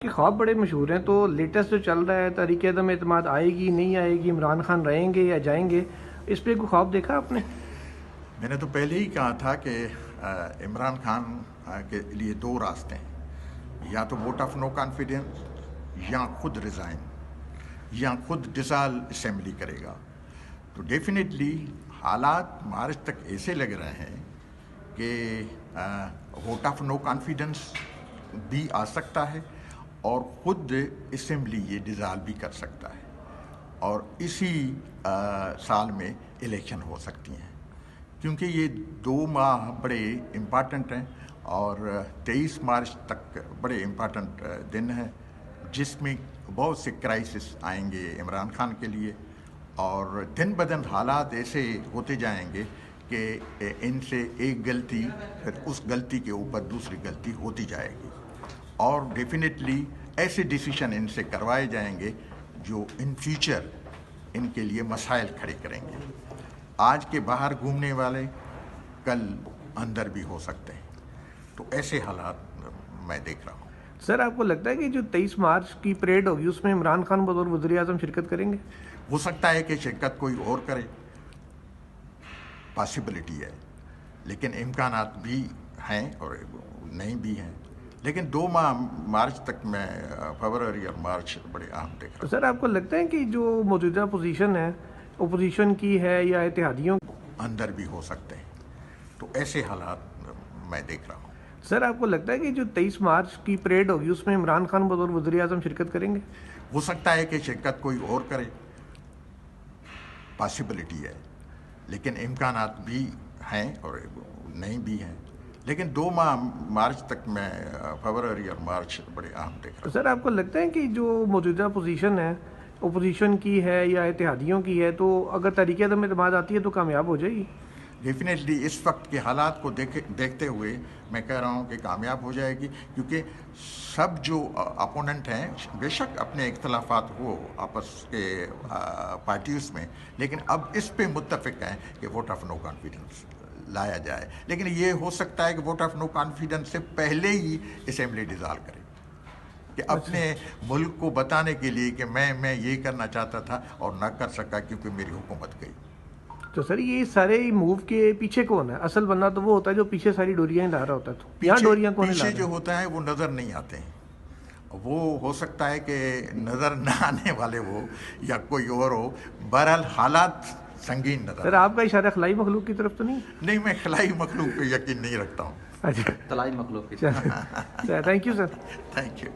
کہ خواب بڑے مشہور ہیں، تو لیٹسٹ جو چل رہا ہے تحریک عدم اعتماد آئے گی نہیں آئے گی، عمران خان رہیں گے یا جائیں گے، اس پہ کوئی خواب دیکھا آپ نے؟ میں نے تو پہلے ہی کہا تھا کہ عمران خان کے لیے دو راستے ہیں، یا تو ووٹ آف نو کانفیڈنس یا خود ریزائن یا خود ڈسال اسمبلی کرے گا۔ تو ڈیفینیٹلی حالات مارچ تک ایسے لگ رہے ہیں کہ ووٹ آف نو کانفیڈنس بھی آ سکتا ہے اور خود اسمبلی یہ ڈیزال بھی کر سکتا ہے، اور اسی سال میں الیکشن ہو سکتی ہیں، کیونکہ یہ 2 ماہ بڑے امپارٹنٹ ہیں اور 23 مارچ تک بڑے امپارٹنٹ دن ہیں جس میں بہت سے کرائسس آئیں گے عمران خان کے لیے، اور دن بدن حالات ایسے ہوتے جائیں گے کہ ان سے ایک غلطی پھر اس غلطی کے اوپر دوسری غلطی ہوتی جائے گی، اور ڈیفینیٹلی ایسے ڈیسیشن ان سے کروائے جائیں گے جو ان فیوچر ان کے لیے مسائل کھڑے کریں گے۔ آج کے باہر گھومنے والے کل اندر بھی ہو سکتے ہیں، تو ایسے حالات میں دیکھ رہا ہوں۔ سر، آپ کو لگتا ہے کہ جو 23 مارچ کی پریڈ ہوگی اس میں عمران خان بطور وزیر اعظم شرکت کریں گے؟ ہو سکتا ہے کہ شرکت کوئی اور کرے، پاسبلٹی ہے، لیکن امکانات بھی ہیں اور نہیں بھی ہیں، لیکن 2 ماہ مارچ تک میں فروری اور مارچ بڑے اہم دیکھ رہا ہوں۔ سر، آپ کو لگتا ہے کہ جو موجودہ پوزیشن ہے اپوزیشن کی ہے یا اتحادیوں اندر بھی ہو سکتے ہیں، تو ایسے حالات میں دیکھ رہا ہوں۔ سر، آپ کو لگتا ہے کہ جو 23 مارچ کی پریڈ ہوگی اس میں عمران خان بطور وزیر اعظم شرکت کریں گے؟ ہو سکتا ہے کہ شرکت کوئی اور کرے، پاسبلٹی ہے، لیکن امکانات بھی ہیں اور نہیں بھی ہیں، لیکن 2 ماہ مارچ تک میں فروری اور مارچ بڑے اہم دیکھ رہا ہوں۔ سر، آپ کو لگتا ہے کہ جو موجودہ پوزیشن ہے اپوزیشن کی ہے یا اتحادیوں کی ہے، تو اگر تحریک عدم اعتماد آتی ہے تو کامیاب ہو جائے گی؟ ڈیفینیٹلی اس وقت کے حالات کو دیکھتے ہوئے میں کہہ رہا ہوں کہ کامیاب ہو جائے گی، کیونکہ سب جو اپوننٹ ہیں بے شک اپنے اختلافات ہو آپس کے پارٹیز میں، لیکن اب اس پہ متفق ہیں کہ ووٹ آف نو کانفیڈنس لایا جائے، لیکن یہ ہو سکتا ہے کہ ووٹ آف نو کانفیڈنس سے پہلے ہی اسمبلی ڈیزال کرے، کہ اپنے ملک کو بتانے کے لیے کہ میں یہ کرنا چاہتا تھا اور نہ کر سکا کیونکہ میری حکومت گئی۔ تو سر، یہ سارے موو کے پیچھے کون ہے؟ اصل بندہ تو وہ ہوتا ہے جو پیچھے ساری ڈوریاں ہلا رہا ہوتا ہے، تو یہاں ڈوریاں کون ہلا رہا ہے؟ پیچھے جو ہوتا ہے وہ نظر نہیں آتے ہیں، وہ ہو سکتا ہے کہ نظر نہ آنے والے ہو یا کوئی اور ہو، بہرحال حالات سنگین نظر۔ سر، آپ کا اشارہ خلائی مخلوق کی طرف تو نہیں؟ نہیں، میں خلائی مخلوق پہ یقین نہیں رکھتا ہوں۔ اچھا، طلائی مخلوق کی thank you sir. Thank you.